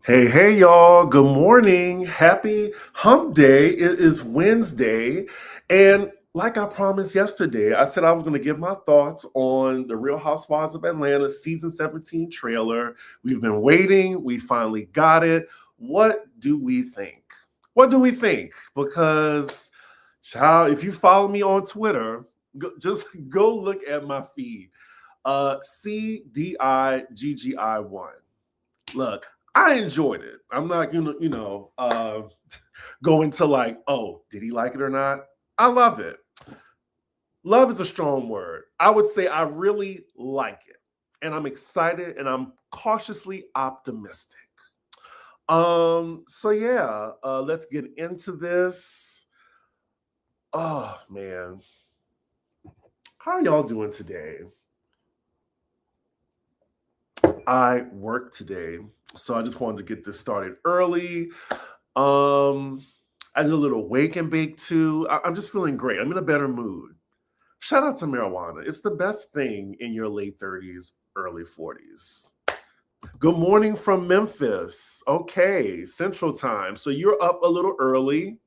Hey, y'all. Good morning. Happy hump day. It is Wednesday. And like I promised yesterday, I said I was going to give my thoughts on the Real Housewives of Atlanta season 17 trailer. We've been waiting. We finally got it. What do we think? What do we think? Because, child, if you follow me on Twitter, just go look at my feed. CDIGGI1. Look, I enjoyed it. I'm not gonna go into like, oh, did he like it or not? I love it. Love is a strong word. I would say I really like it. And I'm excited and I'm cautiously optimistic. So yeah, let's get into this. Oh man. How are y'all doing today? I work today, so I just wanted to get this started early. I did a little wake and bake too. I'm just feeling great. I'm in a better mood. Shout out to marijuana. It's the best thing in your late 30s, early 40s. Good morning from Memphis. Okay, Central Time. So you're up a little early.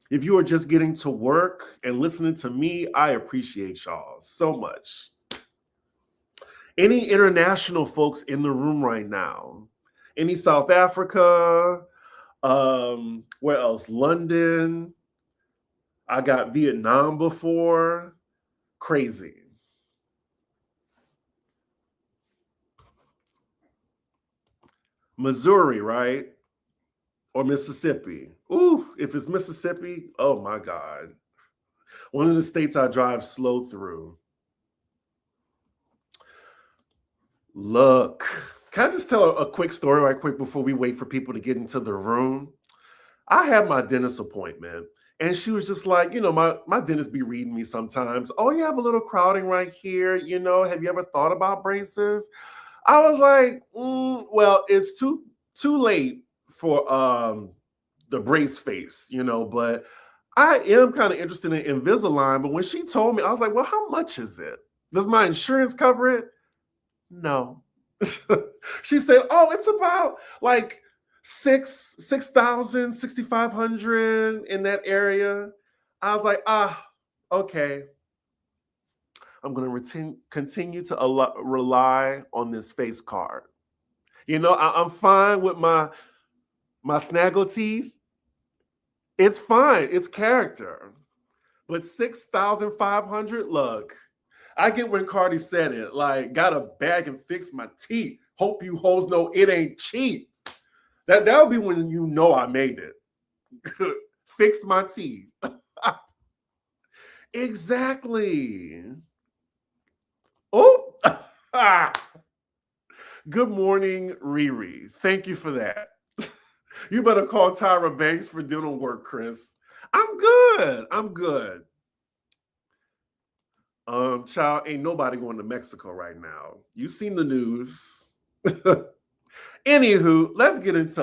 If you are just getting to work and listening to me, I appreciate y'all so much. Any international folks in the room right now? Any South Africa? Where else? London. I got Vietnam before. Crazy. Missouri, right? Or Mississippi. Ooh, if it's Mississippi, oh my God. One of the states I drive slow through. Look, can I just tell a quick story right quick before we wait for people to get into the room? I had my dentist appointment, and she was just like, my dentist be reading me sometimes. Oh, you have a little crowding right here. Have you ever thought about braces? I was like, well, it's too late for the brace face, but I am kind of interested in Invisalign. But when she told me, I was like, well, how much is it? Does my insurance cover it? No. She said, oh, it's about like 6,000, 6,500 in that area. I was like, okay. I'm going to continue to rely on this face card. I'm fine with my snaggle teeth. It's fine. It's character. But 6,500, look, I get when Cardi said it, like, got a bag and fix my teeth. Hope you hoes know it ain't cheap. That would be when you know I made it. Fix my teeth. Exactly. Oh, good morning, Riri. Thank you for that. You better call Tyra Banks for dental work, Chris. I'm good. I'm good. Child, ain't nobody going to Mexico right now. You seen the news. Anywho, let's get into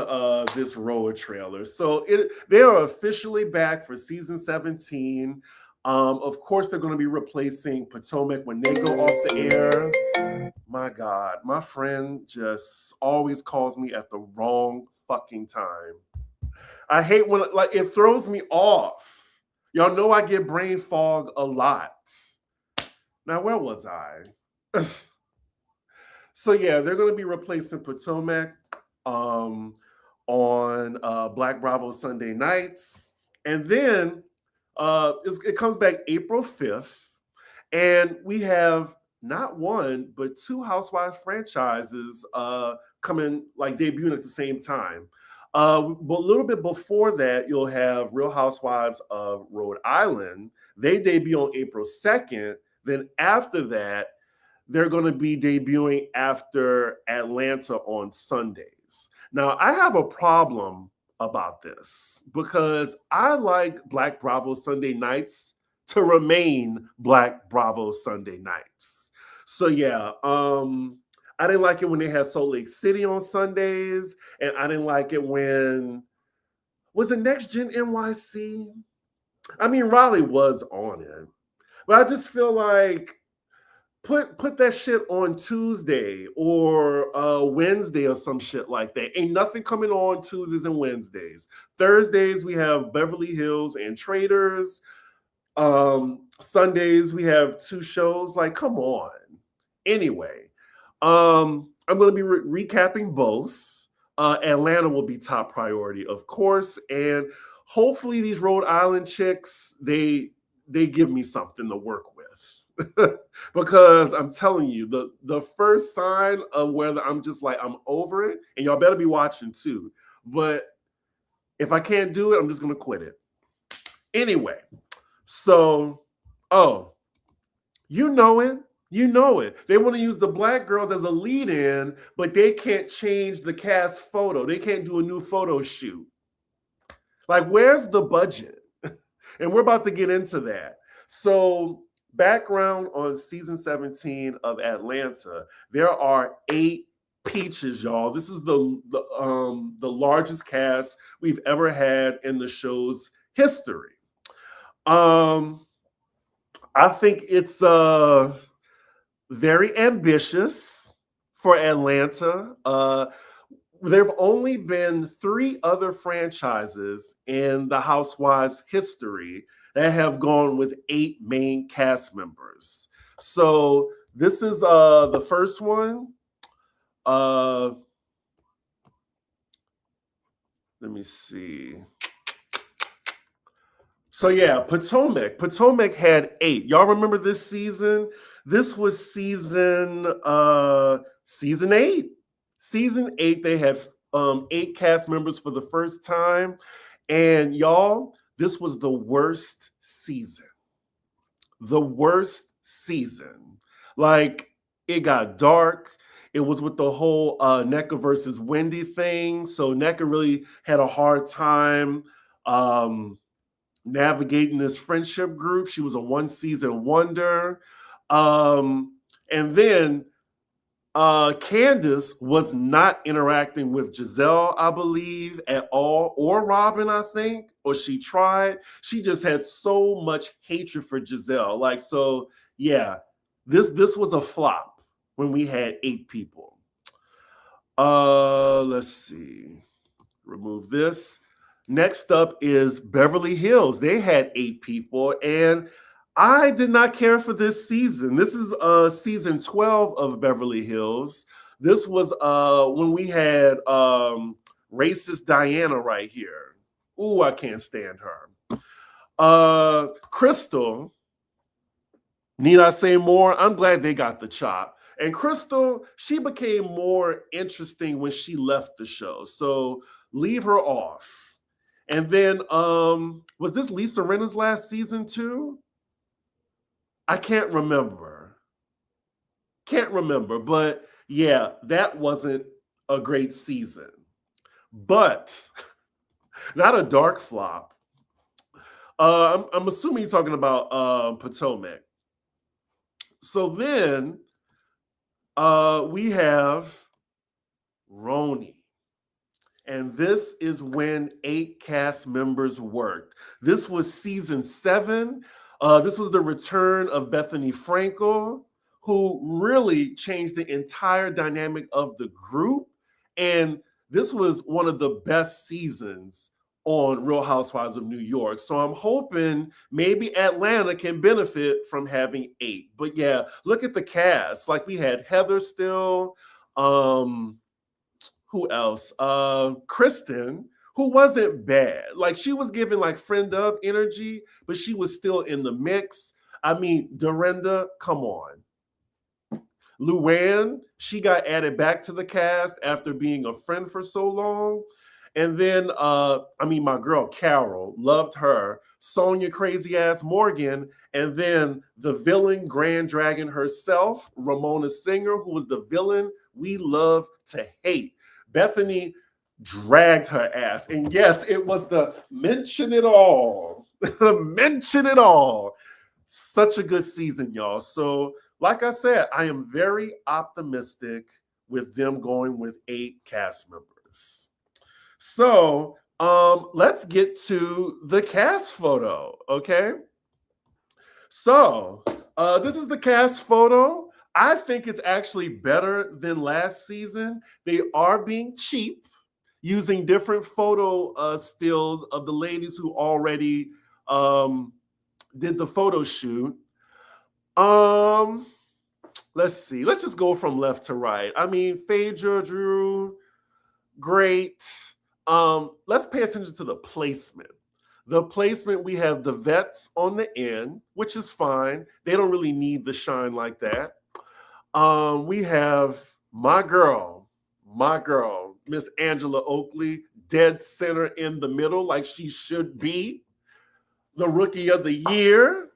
this RHOA trailer. So they are officially back for season 17. Of course, they're going to be replacing Potomac when they go off the air. My God, my friend just always calls me at the wrong fucking time. I hate when it throws me off. Y'all know I get brain fog a lot. Now, where was I? So yeah, they're going to be replacing Potomac on Black Bravo Sunday nights, and then it comes back April 5th, and we have not one but two Housewives franchises coming debuting at the same time. But a little bit before that, you'll have Real Housewives of Rhode Island. They debut on April 2nd. Then after that, they're going to be debuting after Atlanta on Sundays. Now, I have a problem about this because I like Black Bravo Sunday nights to remain Black Bravo Sunday nights. So yeah, I didn't like it when they had Salt Lake City on Sundays, and I didn't like it when was it Next Gen NYC? I mean, Raleigh was on it, but I just feel like put that shit on Tuesday or Wednesday or some shit like that. Ain't nothing coming on Tuesdays and Wednesdays. Thursdays we have Beverly Hills and Traders. Sundays we have 2 shows. Like, come on. Anyway, I'm going to be recapping both. Atlanta will be top priority, of course, and hopefully these Rhode Island chicks they give me something to work with. Because I'm telling you, the first sign of whether I'm just like I'm over it, and y'all better be watching too. But if I can't do it, I'm just going to quit it. Anyway, so you know it. You know it. They want to use the black girls as a lead-in, but they can't change the cast photo. They can't do a new photo shoot. Like, where's the budget? And we're about to get into that. So, background on season 17 of Atlanta. There are 8 peaches, y'all. This is the largest cast we've ever had in the show's history. I think it's very ambitious for Atlanta. There have only been 3 other franchises in the Housewives history that have gone with 8 main cast members. So this is the first one. Let me see. So yeah, Potomac had 8. Y'all remember this season? This was season 8. Season 8, they had 8 cast members for the first time. And y'all, this was the worst season. The worst season. Like, it got dark. It was with the whole Nneka versus Wendy thing. So Nneka really had a hard time navigating this friendship group. She was a 1-season wonder. And then Candace was not interacting with Giselle, I believe, at all, or Robin, I think, or she tried. She just had so much hatred for Giselle. Like, so yeah, this was a flop when we had 8 people. Let's see. Remove this. Next up is Beverly Hills. They had 8 people, and I did not care for this season. This is season 12 of Beverly Hills. This was when we had racist Diana right here. Ooh, I can't stand her. Crystal, need I say more? I'm glad they got the chop. And Crystal, she became more interesting when she left the show. So leave her off. And then, was this Lisa Rinna's last season too? I can't remember. But yeah, that wasn't a great season. But not a dark flop. I'm assuming you're talking about Potomac. So then we have RHOA. And this is when 8 cast members worked. This was season 7. This was the return of Bethany Frankel, who really changed the entire dynamic of the group. And this was one of the best seasons on Real Housewives of New York. So I'm hoping maybe Atlanta can benefit from having 8. But yeah, look at the cast. Like, we had Heather still. Who else? Kristen, who wasn't bad. Like, she was giving like friend of energy, but she was still in the mix. I mean, Dorinda, come on. Luann, she got added back to the cast after being a friend for so long. And then, my girl Carol, loved her. Sonia, crazy ass Morgan. And then the villain, Grand Dragon herself, Ramona Singer, who was the villain we love to hate. Bethany dragged her ass. And yes, it was the mention it all. Mention it all. Such a good season, y'all. So, like I said, I am very optimistic with them going with 8 cast members. So, let's get to the cast photo, okay? So, this is the cast photo. I think it's actually better than last season. They are being cheap, using different photo stills of the ladies who already um, did the photo shoot. Um, let's see. Let's just go from left to right. I mean, Phaedra, Drew, great. Let's pay attention to the placement. The placement, we have the vets on the end, which is fine. They don't really need the shine like that. We have my girl, Miss Angela Oakley, dead center in the middle, like she should be, the rookie of the year.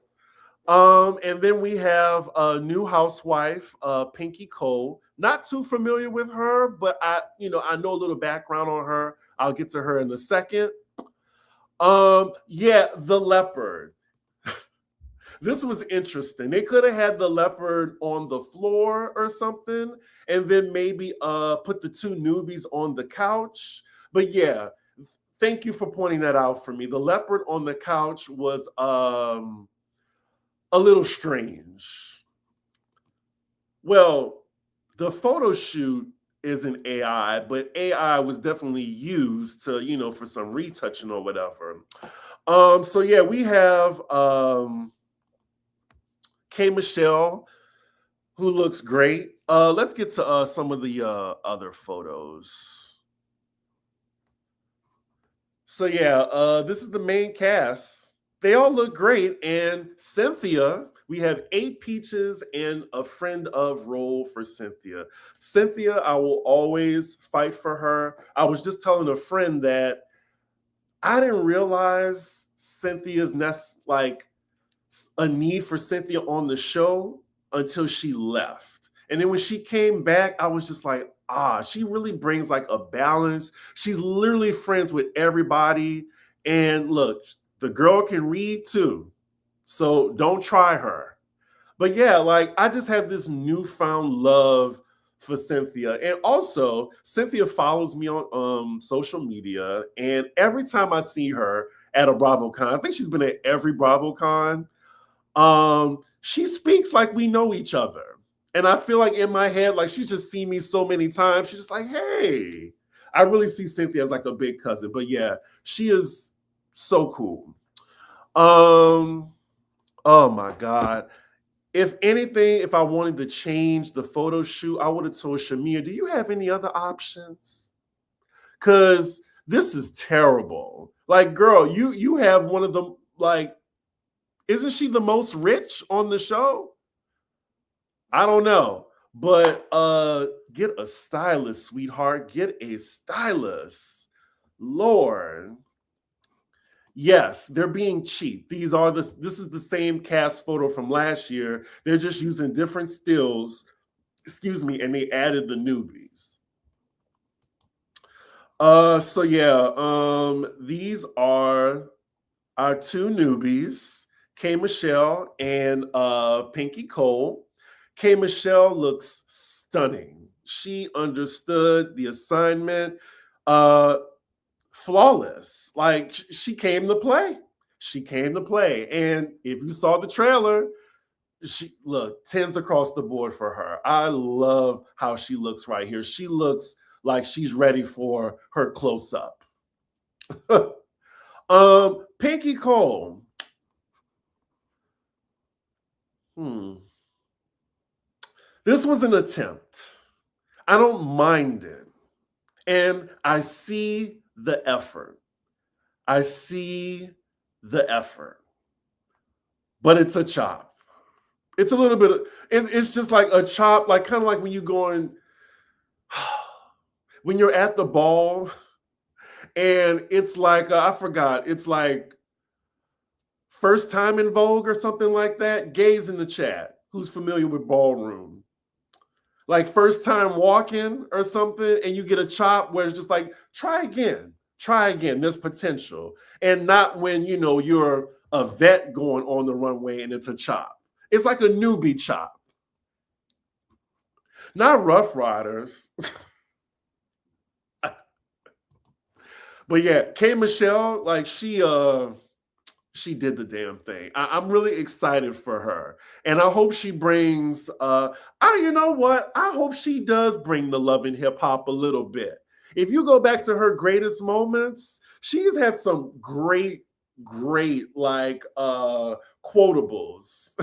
And then we have a new housewife, Pinky Cole. Not too familiar with her, but I know a little background on her. I'll get to her in a second. Yeah, the leopard. This was interesting. They could have had the leopard on the floor or something, and then maybe put the two newbies on the couch. But yeah, thank you for pointing that out for me. The leopard on the couch was a little strange. Well, the photo shoot is an AI, but AI was definitely used to, for some retouching or whatever. So yeah, we have K Michelle, who looks great. Let's get to some of the other photos. So yeah, this is the main cast. They all look great. And Cynthia, we have 8 peaches and a friend of role for Cynthia. Cynthia, I will always fight for her. I was just telling a friend that I didn't realize Cynthia's like a need for Cynthia on the show until she left. And then when she came back, I was just like, she really brings like a balance. She's literally friends with everybody. And look, the girl can read too. So don't try her. But yeah, like I just have this newfound love for Cynthia. And also, Cynthia follows me on social media. And every time I see her at a BravoCon, I think she's been at every BravoCon, she speaks like we know each other. And I feel like in my head, like she's just seen me so many times. She's just like, hey, I really see Cynthia as like a big cousin. But yeah, she is so cool. Oh my God. If anything, if I wanted to change the photo shoot, I would have told Shamia, do you have any other options? Because this is terrible. Like, girl, you have one of the, like, isn't she the most rich on the show? I don't know. But get a stylist, sweetheart. Get a stylist. Lord. Yes, they're being cheap. This is the same cast photo from last year. They're just using different stills, and they added the newbies. So yeah, these are our 2 newbies, K Michelle and Pinky Cole. K Michelle looks stunning. She understood the assignment. Flawless. Like she came to play. She came to play. And if you saw the trailer, she look 10s across the board for her. I love how she looks right here. She looks like she's ready for her close up. Pinky Cole. This was an attempt. I don't mind it. And I see the effort. I see the effort. But it's a chop. It's a little bit of, it's just like a chop, like kind of like when you're going, when you're at the ball and it's like, I forgot, it's like First Time in Vogue or something like that. Gays in the chat, who's familiar with ballroom. Like first time walking or something, and you get a chop where it's just like, try again, there's potential. And not when, you're a vet going on the runway and it's a chop. It's like a newbie chop. Not Rough Riders. But yeah, K Michelle, like she she did the damn thing. I'm really excited for her, and I hope she brings. You know what? I hope she does bring the love in hip hop a little bit. If you go back to her greatest moments, she's had some great like quotables.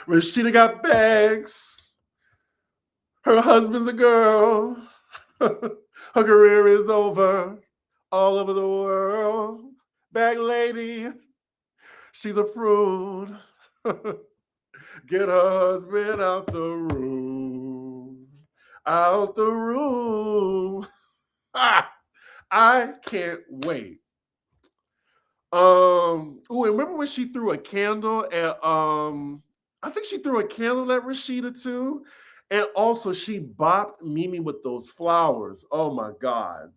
Rashida got bags. Her husband's a girl. Her career is over all over the world. Bag lady, she's a prude. Get her husband out the room. Out the room. I can't wait. Remember when she threw a candle at I think she threw a candle at Rashida too. And also she bopped Mimi with those flowers. Oh my God.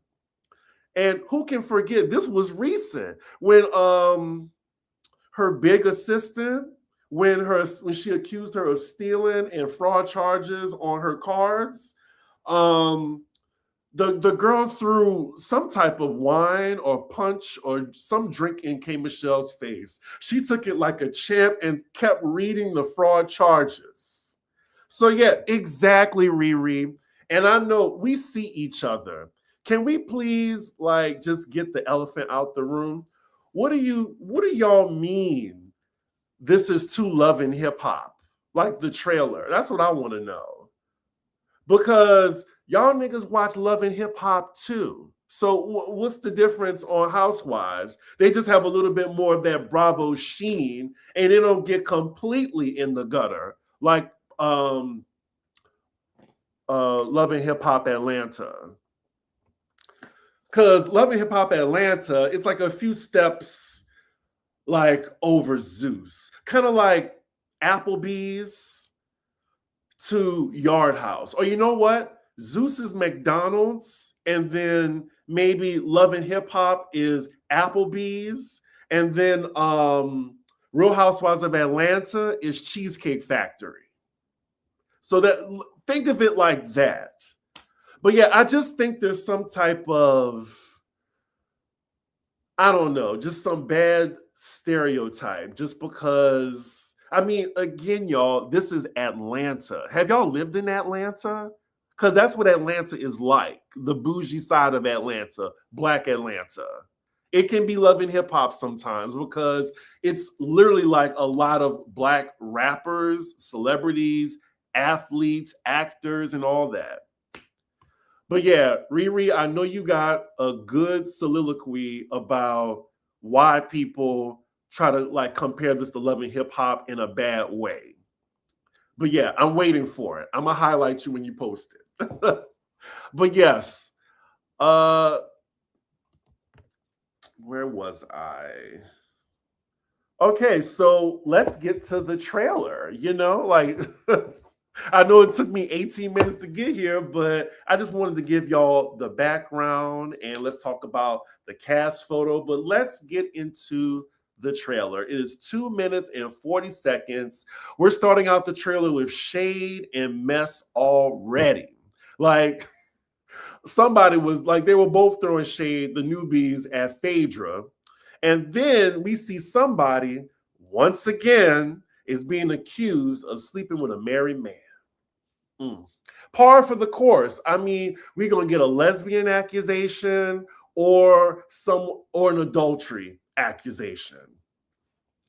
And who can forget? This was recent when her big assistant, when she accused her of stealing and fraud charges on her cards, the girl threw some type of wine or punch or some drink in K. Michelle's face. She took it like a champ and kept reading the fraud charges. So yeah, exactly, Riri. And I know we see each other. Can we please like just get the elephant out the room? What do y'all mean? This is too love and hip hop, like the trailer. That's what I want to know. Because y'all niggas watch Love and Hip Hop too. So what's the difference on Housewives? They just have a little bit more of that Bravo sheen, and they don't get completely in the gutter like Love and Hip Hop Atlanta. Because Love and Hip Hop Atlanta, it's like a few steps like over Zeus. Kind of like Applebee's to Yard House. Or you know what? Zeus is McDonald's, and then maybe Love and Hip Hop is Applebee's, and then Real Housewives of Atlanta is Cheesecake Factory. So that think of it like that. But yeah, I just think there's some type of, I don't know, just some bad stereotype just because, I mean, again, y'all, this is Atlanta. Have y'all lived in Atlanta? Because that's what Atlanta is like, the bougie side of Atlanta, Black Atlanta. It can be love and hip hop sometimes because it's literally like a lot of Black rappers, celebrities, athletes, actors, and all that. But yeah, Riri, I know you got a good soliloquy about why people try to like compare this to love and hip hop in a bad way. But yeah, I'm waiting for it. I'm gonna highlight you when you post it. But yes, where was I? Okay, so let's get to the trailer. You know, like I know it took me 18 minutes to get here, but I just wanted to give y'all the background and let's talk about the cast photo. But let's get into the trailer. It is 2 minutes and 40 seconds. We're starting out the trailer with shade and mess already. Like somebody was like, they were both throwing shade, the newbies at Phaedra. And then we see somebody once again is being accused of sleeping with a married man. Par for the course. I mean, we're gonna get a lesbian accusation or an adultery accusation.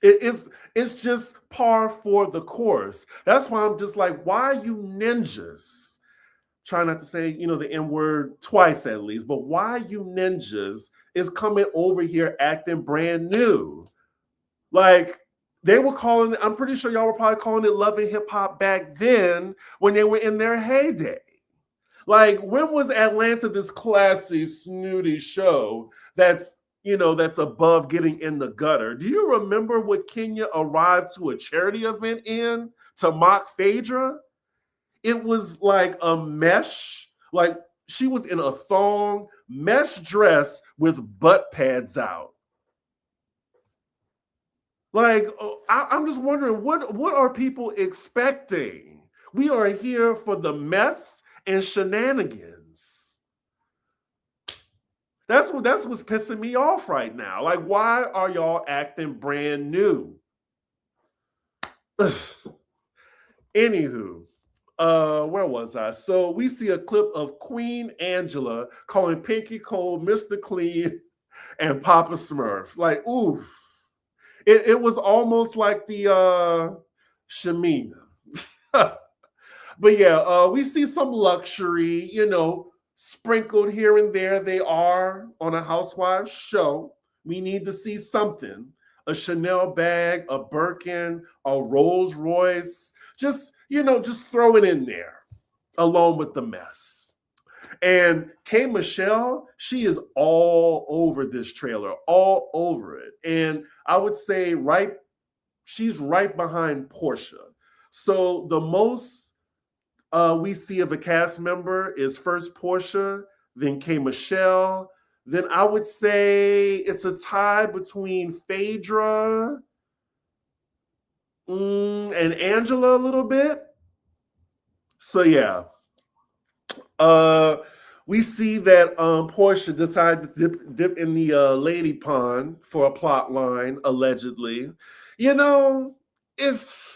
It's just par for the course. That's why I'm just like, why are you ninjas? Try not to say, the N word twice at least, but why you ninjas is coming over here acting brand new? Like, they were calling it, I'm pretty sure y'all were probably calling it love and hip hop back then when they were in their heyday. Like, when was Atlanta this classy, snooty show that's above getting in the gutter? Do you remember what Kenya arrived to a charity event in to mock Phaedra? It was like a mesh, like she was in a thong mesh dress with butt pads out. Like, I'm just wondering, what are people expecting? We are here for the mess and shenanigans. that's what's pissing me off right now. Like, why are y'all acting brand new? Anywho, where was I? So we see a clip of Queen Angela calling Pinky Cole Mr. Clean and Papa Smurf. Like, oof. It was almost like the Shamina. But yeah, we see some luxury, sprinkled here and there. They are on a Housewives show. We need to see something. A Chanel bag, a Birkin, a Rolls Royce. Just throw it in there along with the mess. And K. Michelle, she is all over this trailer, all over it. And I would say she's right behind Portia. So the most we see of a cast member is first Portia, then K. Michelle. Then I would say it's a tie between Phaedra and Angela a little bit. So yeah. We see that Portia decided to dip in the lady pond for a plot line, allegedly. It's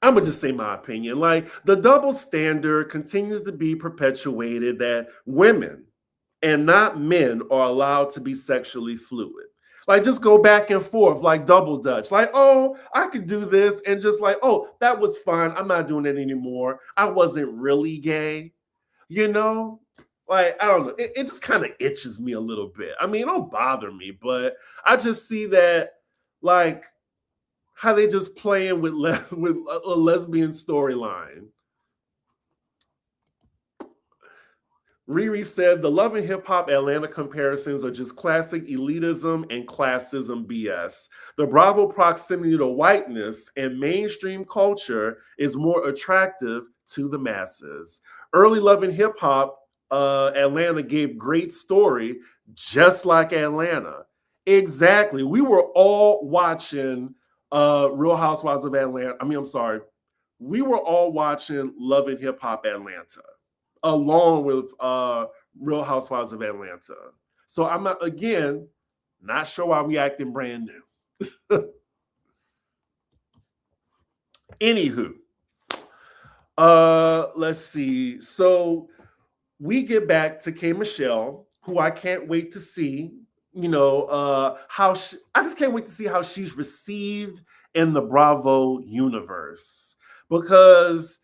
I'm gonna just say my opinion. Like, the double standard continues to be perpetuated that women and not men are allowed to be sexually fluid. Like, just go back and forth like double dutch. Like, oh, I could do this, and just like, oh, that was fun. I'm not doing it anymore. I wasn't really gay. Like, I don't know. It just kind of itches me a little bit. I mean, it don't bother me, but I just see that, like, how they just playing with with a lesbian storyline. Riri said the Love and Hip Hop Atlanta comparisons are just classic elitism and classism BS. The Bravo proximity to whiteness and mainstream culture is more attractive to the masses. Early Love and Hip Hop Atlanta gave great story, just like Atlanta. Exactly. We were all watching Real Housewives of Atlanta. I'm sorry. We were all watching Love and Hip Hop Atlanta along with Real Housewives of Atlanta. So I'm not sure why we acting brand new. Anywho, let's see. So we get back to K. Michelle, who I can't wait to see. I just can't wait to see how she's received in the Bravo universe, because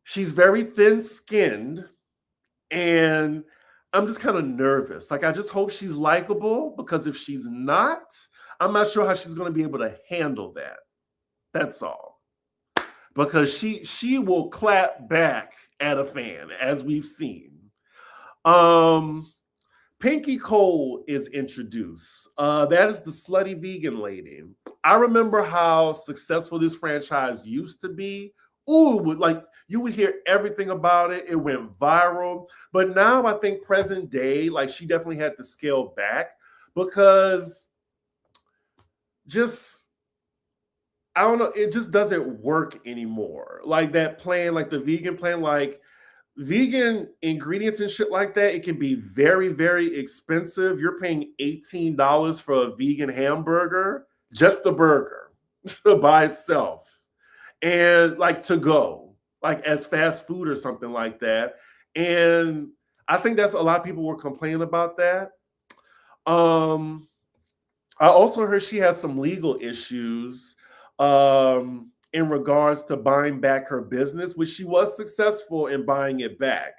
she's very thin-skinned, and I'm just kind of nervous. Like, I just hope she's likable, because if she's not, I'm not sure how she's going to be able to handle that. That's all. Because she will clap back at a fan, as we've seen. Pinky Cole is introduced. That is the slutty vegan lady. I remember how successful this franchise used to be. Ooh, like, you would hear everything about it. It went viral. But now I think present day, like, she definitely had to scale back, because I don't know, it just doesn't work anymore. Like, that plan, like the vegan plan, like, vegan ingredients and shit like that, it can be very, very expensive. You're paying $18 for a vegan hamburger, just the burger by itself. And like, to go, like, as fast food or something like that. And I think that's a lot of people were complaining about that. I also heard she has some legal issues in regards to buying back her business, which she was successful in buying it back.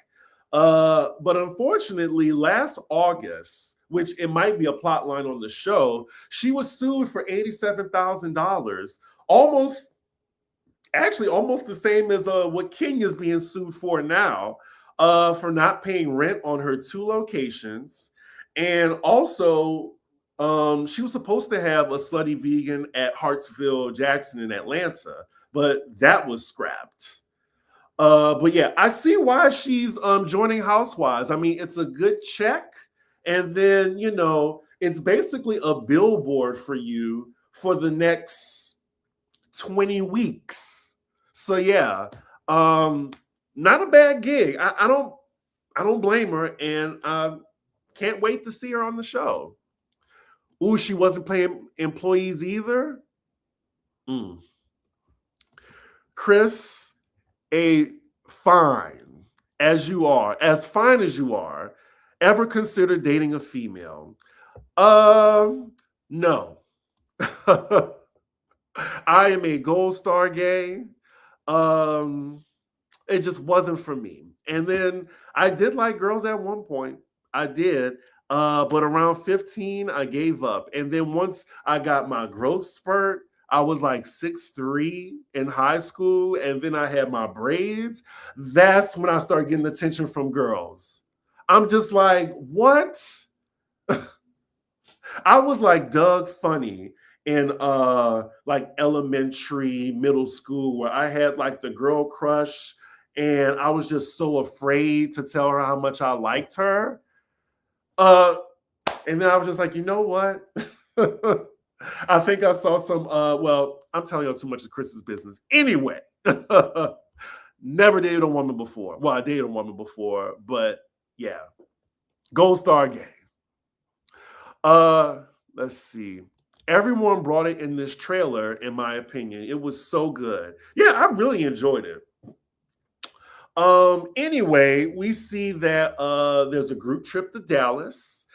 But unfortunately, last August, which it might be a plot line on the show, she was sued for $87,000, almost the same as what Kenya's being sued for now, for not paying rent on her 2 locations. And also, she was supposed to have a slutty vegan at Hartsfield Jackson in Atlanta, but that was scrapped. But yeah, I see why she's joining Housewives. I mean, it's a good check, and then it's basically a billboard for you for the next 20 weeks. So yeah, not a bad gig. I I don't blame her, and I can't wait to see her on the show. Ooh, she wasn't paying employees either. Mm. Chris, a fine as fine as you are, ever consider dating a female? No. I am a gold star gay. Um, it just wasn't for me. And then I did like girls at one point. I did. But around 15, I gave up. And then once I got my growth spurt, I was like 6'3" in high school, and then I had my braids. That's when I started getting attention from girls. I'm just like, what? I was like Doug Funny in like elementary, middle school, where I had like the girl crush, and I was just so afraid to tell her how much I liked her. And then I was just like, you know what? I think I saw some well, I'm telling you too much of Chris's business. Anyway, never dated a woman before. Well, I dated a woman before, but yeah. Gold star game. Let's see. Everyone brought it in this trailer, in my opinion. It was so good. Yeah, I really enjoyed it. Anyway, we see that there's a group trip to Dallas.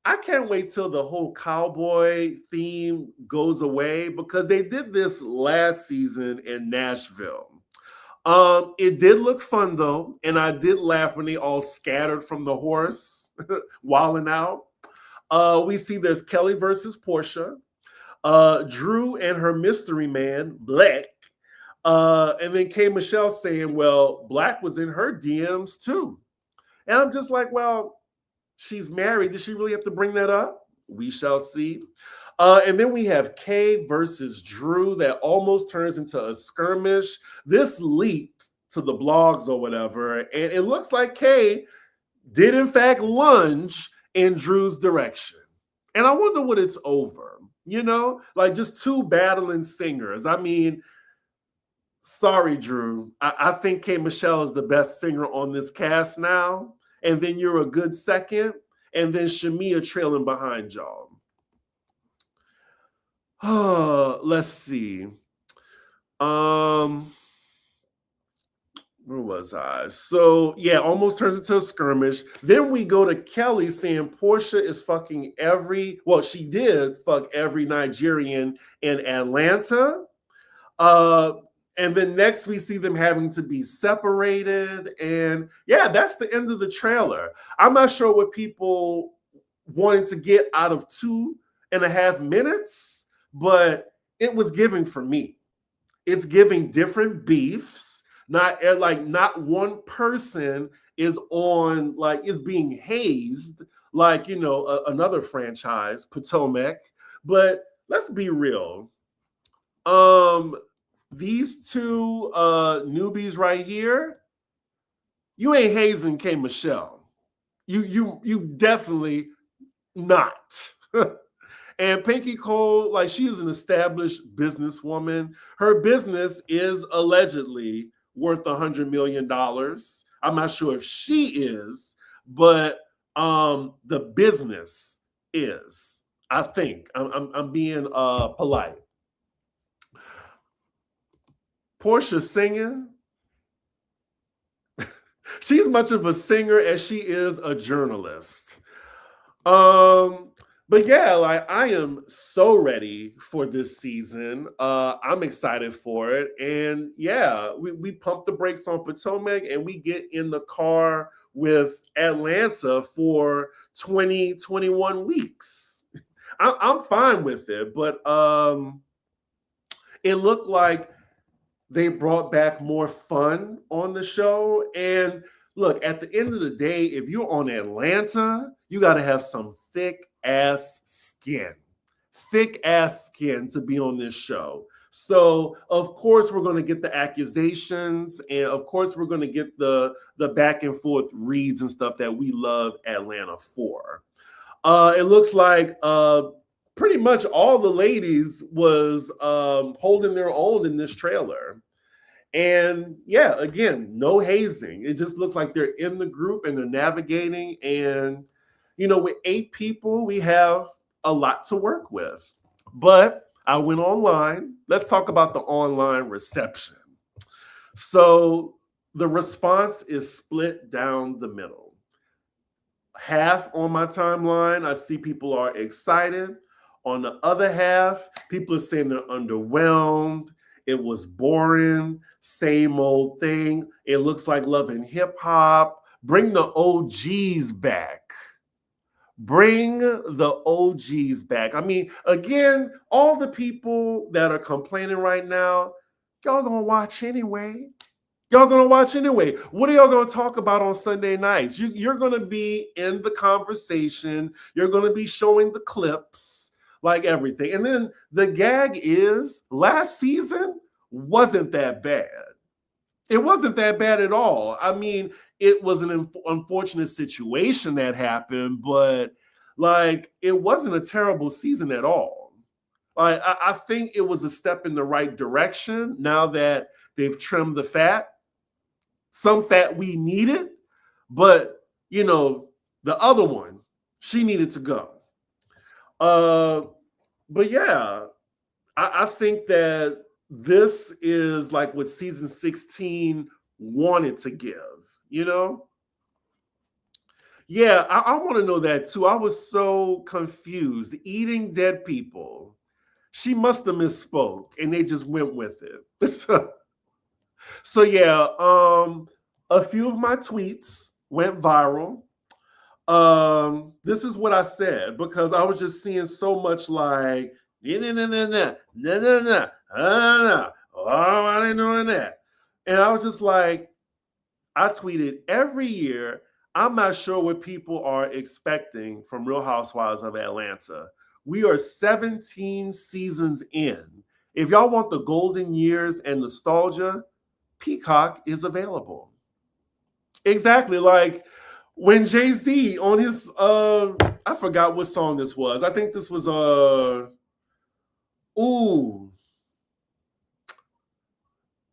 I can't wait till the whole cowboy theme goes away, because they did this last season in Nashville. It did look fun though, and I did laugh when they all scattered from the horse, wilding out. We see there's Kelly versus Portia, Drew and her mystery man, Black. And then K. Michelle saying, well, Black was in her DMs too. And I'm just like, well, she's married. Did she really have to bring that up? We shall see. And then we have Kay versus Drew that almost turns into a skirmish. This leaked to the blogs or whatever, and it looks like Kay did in fact lunge in Drew's direction. And I wonder what it's over. You know, like just two battling singers. I mean, sorry, Drew. I think K. Michelle is the best singer on this cast now. And then you're a good second. And then Shamia trailing behind y'all. Let's see. Where was I? So yeah, almost turns into a skirmish. Then we go to Kelly saying Portia is fucking she did fuck every Nigerian in Atlanta. And then next we see them having to be separated. And yeah, that's the end of the trailer. I'm not sure what people wanted to get out of 2.5 minutes, but it was giving for me. It's giving different beefs. Not one person is being hazed like, another franchise, Potomac. But let's be real. These two newbies right here, you ain't hazing K. Michelle. You definitely not. And Pinky Cole, like, she is an established businesswoman. Her business is allegedly worth $100 million. I'm not sure if she is, but the business is. I think I'm being polite. Portia singing. She's much of a singer as she is a journalist. But yeah, like, I am so ready for this season. I'm excited for it. And yeah, we pump the brakes on Potomac and we get in the car with Atlanta for 21 weeks. I'm fine with it, but it looked like they brought back more fun on the show. And look, at the end of the day, if you're on Atlanta, you got to have some thick ass skin to be on this show. So of course we're going to get the accusations, and of course we're going to get the back and forth reads and stuff that we love Atlanta for. It looks like pretty much all the ladies was holding their own in this trailer. And yeah, again, no hazing. It just looks like they're in the group and they're navigating. And, with 8 people, we have a lot to work with. But I went online. Let's talk about the online reception. So the response is split down the middle. Half on my timeline, I see people are excited. On the other half, people are saying they're underwhelmed. It was boring, same old thing. It looks like Love and Hip Hop. Bring the OGs back. Bring the OGs back. I mean, again, all the people that are complaining right now, y'all gonna watch anyway. Y'all gonna watch anyway. What are y'all gonna talk about on Sunday nights? You're gonna be in the conversation. You're gonna be showing the clips, like everything. And then the gag is last season wasn't that bad. It wasn't that bad at all. I mean, it was an unfortunate situation that happened, but like it wasn't a terrible season at all. Like I think it was a step in the right direction now that they've trimmed the fat. Some fat we needed, but the other one, she needed to go. But yeah, I think that this is like what season 16 wanted to give, Yeah, I want to know that too. I was so confused. Eating dead people. She must have misspoke and they just went with it. So yeah, a few of my tweets went viral. This is what I said because I was just seeing so much like oh, why are they doing that? And I was just like, I tweeted every year. I'm not sure what people are expecting from Real Housewives of Atlanta. We are 17 seasons in. If y'all want the golden years and nostalgia, Peacock is available. Exactly. Like when Jay-Z on his I forgot what song this was. I think this was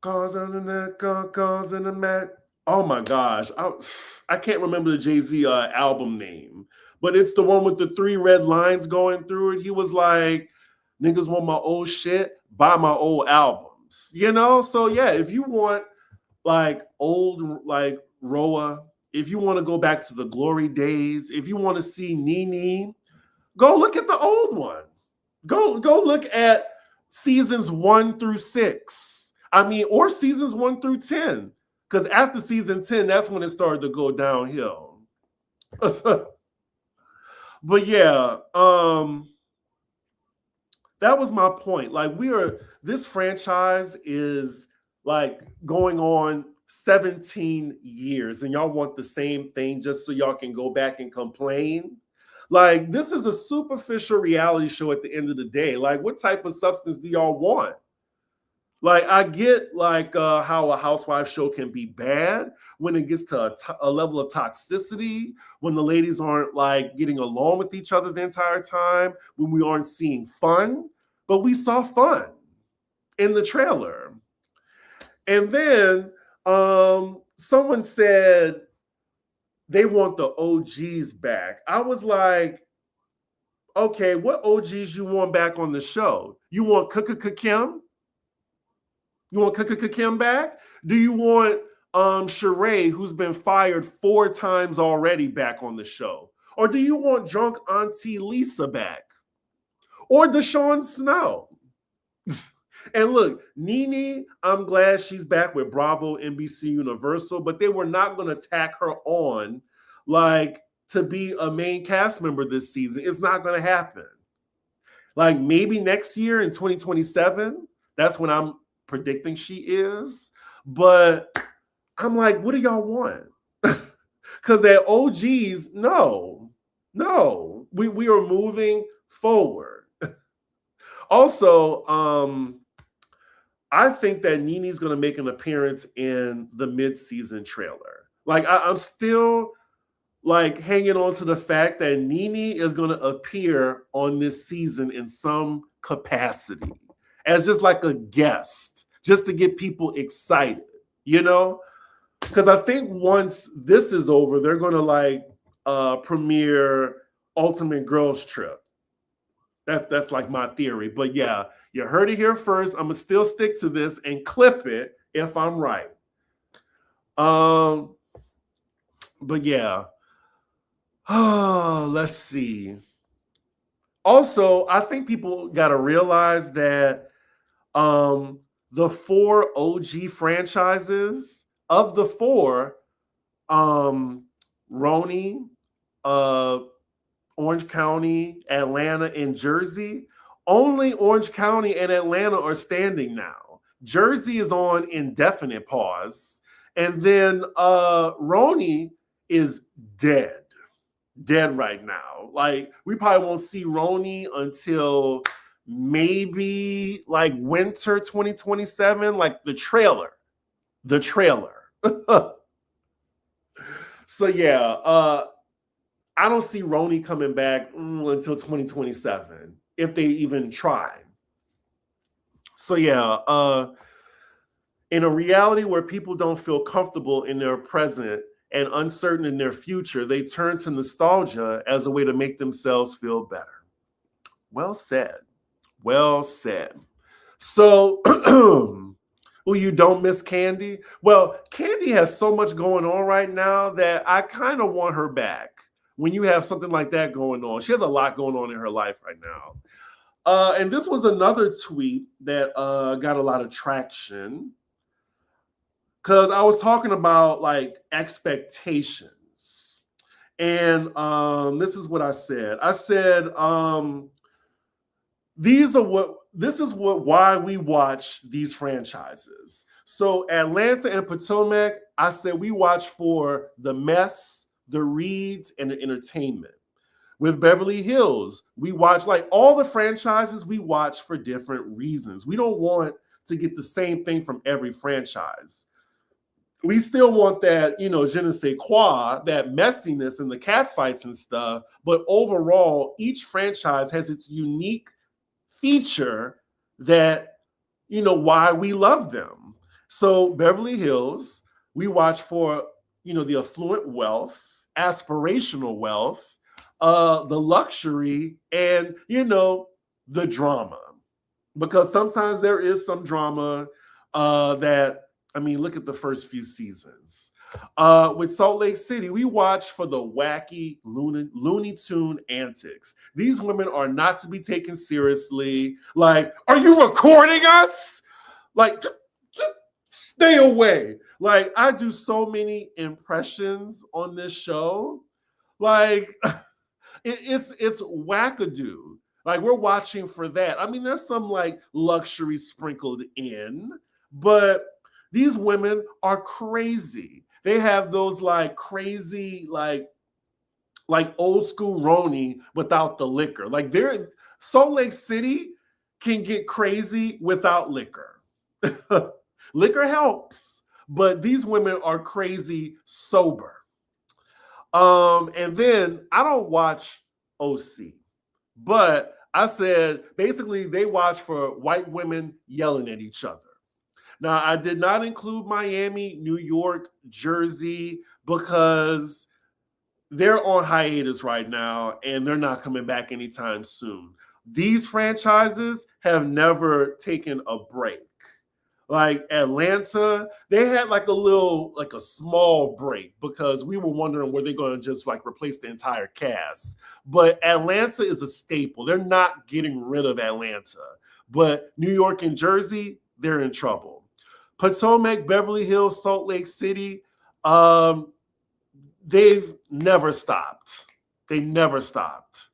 Cars on the net, cars in the mat. Oh my gosh. I can't remember the Jay-Z album name, but it's the one with the 3 red lines going through it. He was like, niggas want my old shit, buy my old albums. So yeah, if you want like old like RHOA, if you want to go back to the glory days, if you want to see Nene, go look at the old one. Go look at seasons 1 through 6. I mean, or seasons 1 through 10. Because after season 10, that's when it started to go downhill. But yeah, that was my point. Like this franchise is like going on 17 years and y'all want the same thing just so y'all can go back and complain. Like this is a superficial reality show at the end of the day. Like what type of substance do y'all want? Like I get like how a housewife show can be bad when it gets to a level of toxicity, when the ladies aren't like getting along with each other the entire time, when we aren't seeing fun, but we saw fun in the trailer. And then someone said they want the OGs back. I was like, okay, what OGs you want back on the show? You want Kim? You want Kim back? Do you want Sheree, who's been fired 4 times already, back on the show? Or do you want drunk Auntie Lisa back? Or Deshaun Snow? And look, Nene, I'm glad she's back with Bravo, NBC Universal, but they were not going to tack her on like to be a main cast member this season. It's not going to happen. Like maybe next year in 2027, that's when I'm predicting she is. But I'm like, what do y'all want? Because they're OGs. No, we are moving forward. Also, I think that Nene's going to make an appearance in the mid-season trailer. Like I'm still like hanging on to the fact that Nene is going to appear on this season in some capacity as just like a guest just to get people excited, you know? Because I think once this is over, they're going to like premiere Ultimate Girls Trip. That's like my theory. But yeah, you heard it here first. I'm gonna still stick to this and clip it if I'm right. But yeah. Let's see. Also, I think people gotta realize that the 4 OG franchises, of the 4, Roni, Orange County, Atlanta, and Jersey, only Orange County and Atlanta are standing now. Jersey is on indefinite pause. And then Roni is dead right now. Like, we probably won't see Roni until maybe like winter 2027, like the trailer. So yeah, I don't see Roni coming back until 2027, if they even try. So yeah, in a reality where people don't feel comfortable in their present and uncertain in their future, they turn to nostalgia as a way to make themselves feel better. Well said. Well said. So, oh, you don't miss Candy? Well, Candy has so much going on right now that I kind of want her back. When you have something like that going on, she has a lot going on in her life right now. And this was another tweet that got a lot of traction, because I was talking about like expectations. And this is what I said. I said, this is why we watch these franchises. So Atlanta and Potomac, I said we watch for the mess, the reads, and the entertainment. With Beverly Hills, we watch, like all the franchises, we watch for different reasons. We don't want to get the same thing from every franchise. We still want that, je ne sais quoi, that messiness and the catfights and stuff. But overall, each franchise has its unique feature that, why we love them. So Beverly Hills, we watch for, the affluent wealth, aspirational wealth, the luxury, and, the drama. Because sometimes there is some drama look at the first few seasons. With Salt Lake City, we watch for the wacky Looney Tune antics. These women are not to be taken seriously. Like, are you recording us? Like, stay away. Like, I do so many impressions on this show. Like, it's wackadoo. Like, we're watching for that. I mean, there's some like luxury sprinkled in, but these women are crazy. They have those like crazy, like old school Roni without the liquor. Like, Salt Lake City can get crazy without liquor. Liquor helps, but these women are crazy sober. And then I don't watch OC, but I said basically they watch for white women yelling at each other. Now, I did not include Miami, New York, Jersey, because they're on hiatus right now and they're not coming back anytime soon. These franchises have never taken a break. Like Atlanta, they had like a small break because we were wondering were they going to just like replace the entire cast. But Atlanta is a staple. They're not getting rid of Atlanta. But New York and Jersey, they're in trouble. Potomac, Beverly Hills, Salt Lake City, they've never stopped. They never stopped.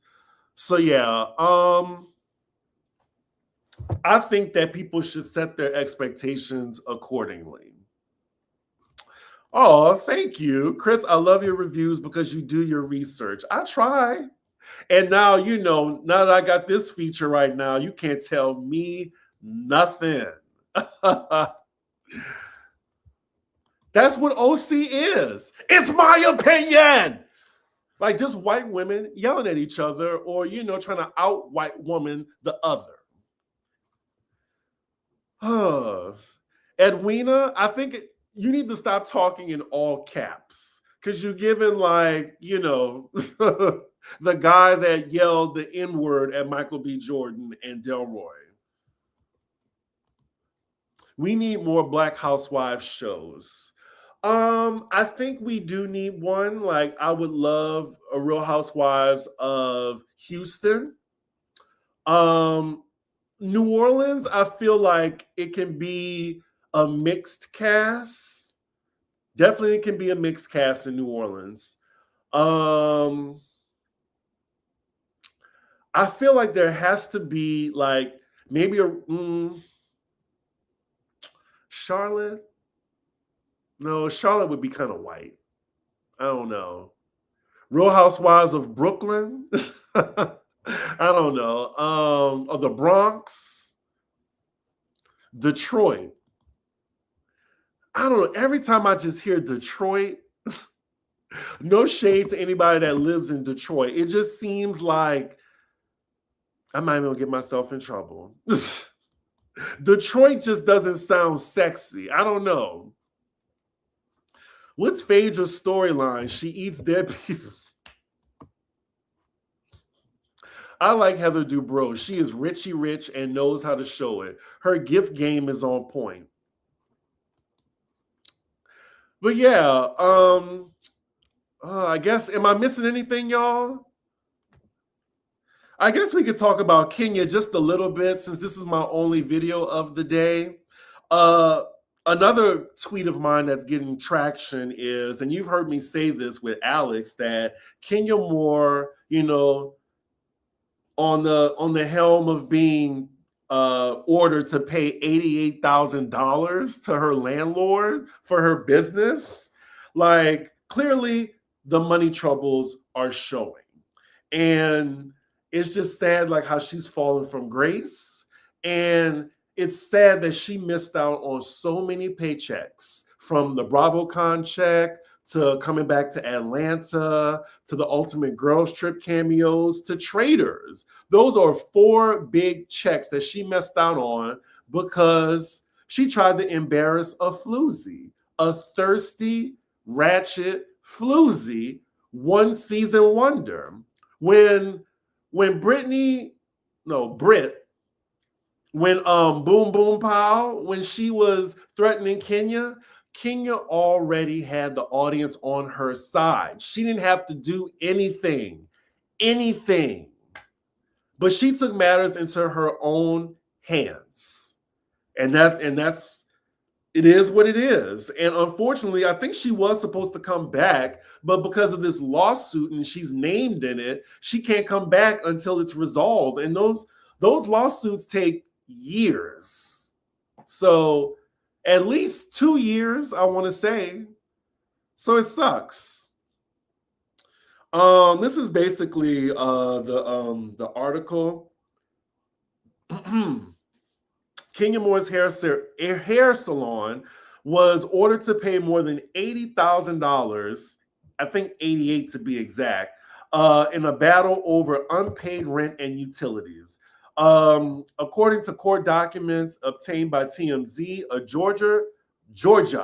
So yeah, I think that people should set their expectations accordingly. Oh, thank you, Chris. I love your reviews because you do your research. I try. And now, now that I got this feature right now, you can't tell me nothing. That's what OC is. It's my opinion. Like just white women yelling at each other or, trying to out white woman the other. Edwina, I think you need to stop talking in all caps because you're giving like, the guy that yelled the N-word at Michael B. Jordan and Delroy. We need more Black Housewives shows. I think we do need one. Like, I would love a Real Housewives of Houston. New Orleans, I feel like it can be a mixed cast. Definitely it can be a mixed cast in New Orleans. I feel like there has to be like maybe Charlotte. No, Charlotte would be kind of white. I don't know. Real Housewives of Brooklyn. I don't know. Of the Bronx. Detroit. I don't know. Every time I just hear Detroit, no shade to anybody that lives in Detroit. It just seems like I might even get myself in trouble. Detroit just doesn't sound sexy. I don't know. What's Phaedra's storyline? She eats dead people. I like Heather Dubrow. She is Richie Rich and knows how to show it. Her gift game is on point. But yeah, I guess, am I missing anything, y'all? I guess we could talk about Kenya just a little bit since this is my only video of the day. Another tweet of mine that's getting traction is, and you've heard me say this with Alex, that Kenya Moore, on the helm of being ordered to pay $88,000 to her landlord for her business. Like, clearly the money troubles are showing. And it's just sad, like, how she's fallen from grace. And it's sad that she missed out on so many paychecks, from the BravoCon check to coming back to Atlanta, to the Ultimate Girls Trip cameos, to Traders. Those are 4 big checks that she missed out on because she tried to embarrass a floozy, a thirsty, ratchet floozy, one-season wonder. When Britt, when Boom Boom Pow, when she was threatening Kenya already had the audience on her side. She didn't have to do anything. But she took matters into her own hands. And that's it is what it is. And unfortunately, I think she was supposed to come back, but because of this lawsuit and she's named in it, she can't come back until it's resolved. And those lawsuits take years. So at least 2 years, I want to say. So it sucks. This is basically the article. Kenya Moore's hair salon was ordered to pay more than $80,000, I think 88 to be exact, in a battle over unpaid rent and utilities. According to court documents obtained by TMZ, a Georgia judge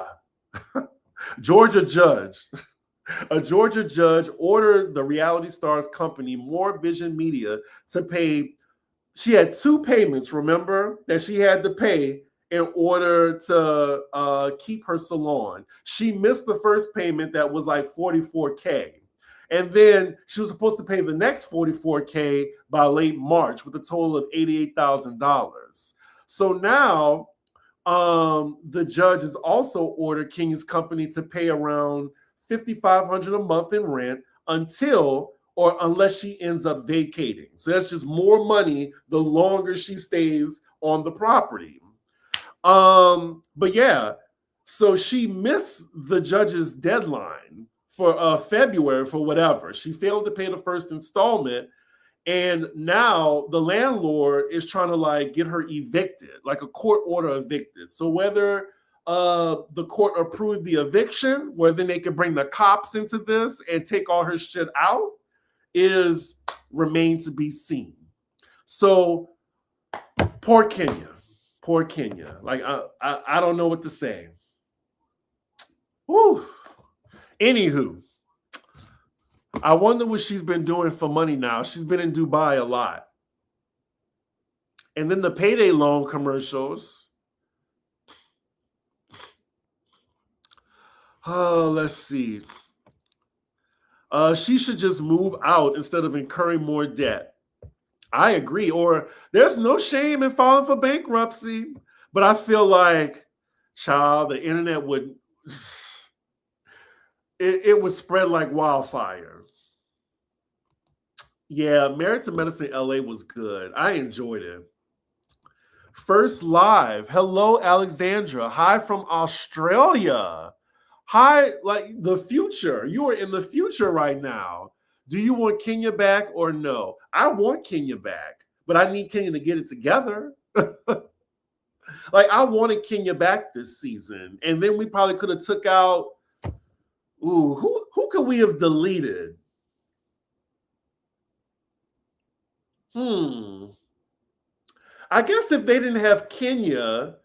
ordered the reality stars company More Vision Media to pay. She had 2 payments, remember, that she had to pay in order to keep her salon. She missed the first payment that was like $44K. And then she was supposed to pay the next $44K by late March with a total of $88,000. So now the judge has also ordered Kenya's company to pay around $5,500 a month in rent unless she ends up vacating. So that's just more money the longer she stays on the property. But yeah, so she missed the judge's deadline for February for whatever. She failed to pay the first installment, and now the landlord is trying to like get her evicted, like a court order evicted. So whether the court approved the eviction, where then they can bring the cops into this and take all her shit out, remains to be seen. So poor Kenya. Poor Kenya. Like I don't know what to say. Woo. Anywho, I wonder what she's been doing for money now. She's been in Dubai a lot. And then the payday loan commercials. Let's see. She should just move out instead of incurring more debt. I agree. Or there's no shame in filing for bankruptcy. But I feel like, child, the internet would it would spread like wildfire. Yeah, Married to Medicine LA was good. I enjoyed it. First live. Hello, Alexandra. Hi from Australia. Hi, like the future. You are in the future right now. Do you want Kenya back or no? I want Kenya back, but I need Kenya to get it together. Like I wanted Kenya back this season, and then we probably could have took out. Ooh, who could we have deleted? I guess if they didn't have Kenya,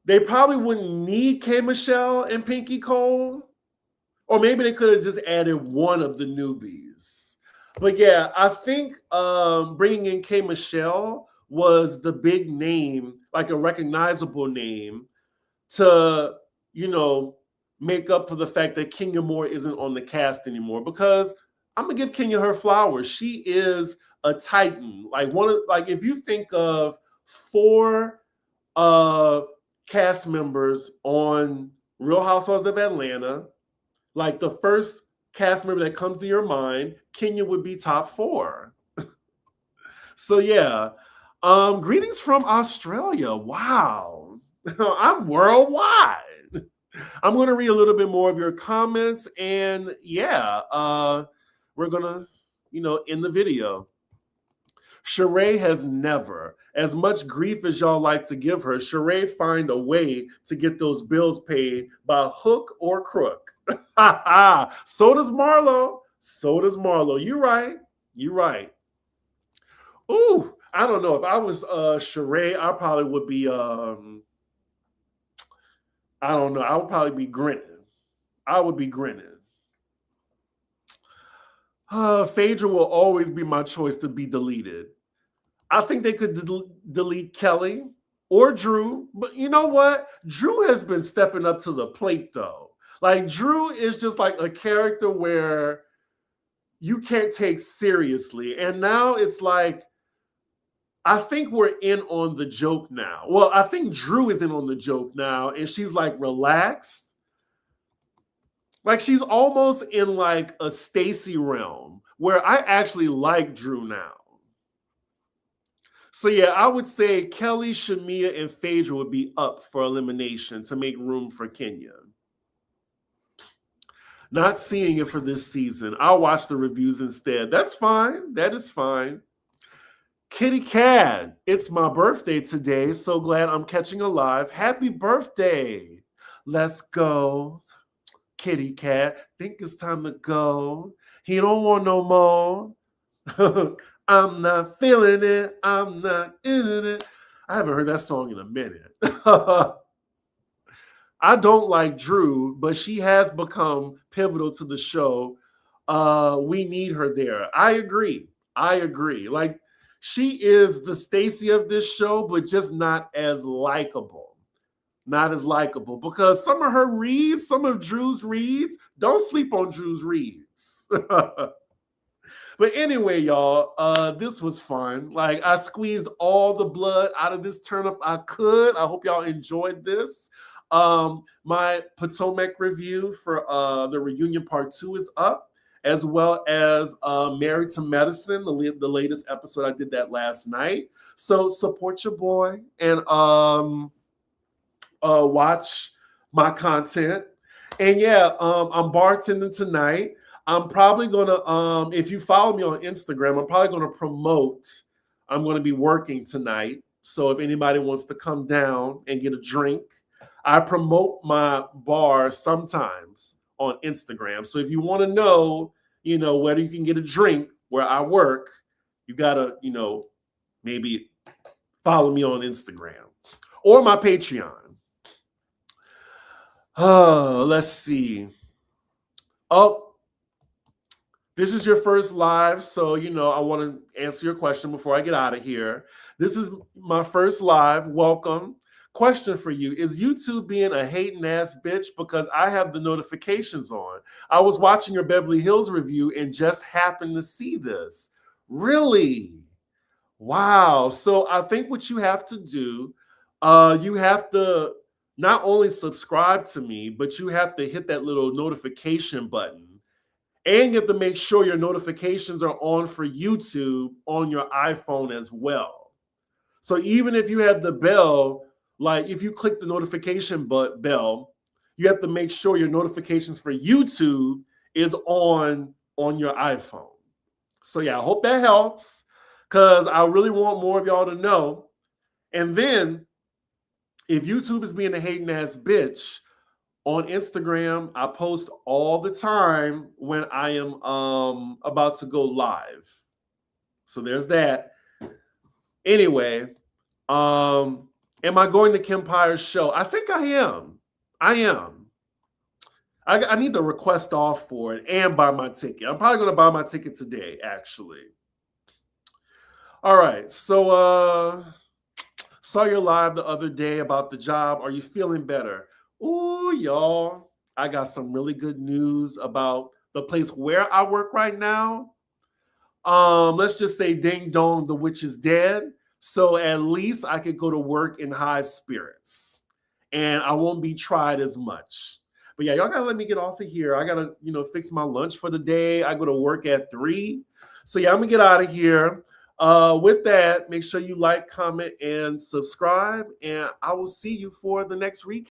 they probably wouldn't need K Michelle and Pinky Cole. Or maybe they could have just added one of the newbies. But yeah, I think bringing in K Michelle was the big name, like a recognizable name, to, make up for the fact that Kenya Moore isn't on the cast anymore. Because I'm gonna give Kenya her flowers. She is a titan. Like if you think of 4 cast members on Real Housewives of Atlanta, like the first cast member that comes to your mind, Kenya would be top 4. So yeah. Greetings from Australia. Wow. I'm worldwide. I'm going to read a little bit more of your comments, and yeah, we're going to, end the video. Sheree has never, as much grief as y'all like to give her, Sheree find a way to get those bills paid by hook or crook. So does Marlo. You're right. Ooh, I don't know. If I was Sheree, I probably would be I don't know. I would probably be grinning. Phaedra will always be my choice to be deleted. I think they could delete Kelly or Drew, but you know what? Drew has been stepping up to the plate though. Like Drew is just like a character where you can't take seriously. And now it's like, I think we're in on the joke now. Well, I think Drew is in on the joke now, and she's like relaxed. Like she's almost in like a Stacey realm where I actually like Drew now. So yeah, I would say Kelly, Shamia, and Phaedra would be up for elimination to make room for Kenya. Not seeing it for this season. I'll watch the reviews instead. That's fine. That is fine. Kitty Cat, it's my birthday today. So glad I'm catching a live. Happy birthday. Let's go. Kitty Cat, think it's time to go. He don't want no more. I'm not feeling it. I'm not in it. I haven't heard that song in a minute. I don't like Drew, but she has become pivotal to the show. We need her there. I agree. Like, she is the Stacey of this show, but just not as likable. Because some of her reads, some of Drew's reads, don't sleep on Drew's reads. But anyway, y'all, this was fun. Like, I squeezed all the blood out of this turnip I could. I hope y'all enjoyed this. My Potomac review for the reunion part 2 is up, as well as Married to Medicine, the latest episode. I did that last night. So support your boy and watch my content. And yeah, I'm bartending tonight. I'm probably gonna, if you follow me on Instagram, I'm probably gonna promote. I'm gonna be working tonight. So if anybody wants to come down and get a drink, I promote my bar sometimes on Instagram. So if you want to know, whether you can get a drink where I work, you gotta, maybe follow me on Instagram or my Patreon. Let's see. Oh, this is your first live, so I want to answer your question before I get out of here. This is my first live. Welcome. Question for you: is YouTube being a hating ass bitch because I have the notifications on? I was watching your Beverly Hills review and just happened to see this. Really? Wow. So I think what you have to do, you have to not only subscribe to me, but you have to hit that little notification button. And you have to make sure your notifications are on for YouTube on your iPhone as well. So even if you have the bell, like if you click the notification bell, you have to make sure your notifications for YouTube is on your iPhone. So yeah, I hope that helps because I really want more of y'all to know. And then if YouTube is being a hating ass bitch, on Instagram, I post all the time when I am about to go live. So there's that. Anyway, am I going to Kim Pyre's show? I think I am. I need to request off for it and buy my ticket. I'm probably going to buy my ticket today, actually. All right. So saw your live the other day about the job. Are you feeling better? Ooh, y'all, I got some really good news about the place where I work right now. Let's just say ding dong, the witch is dead. So at least I could go to work in high spirits and I won't be tried as much. But yeah, y'all gotta let me get off of here. I gotta, fix my lunch for the day. I go to work at 3. So yeah, I'm gonna get out of here. With that, make sure you like, comment, and subscribe, and I will see you for the next recap.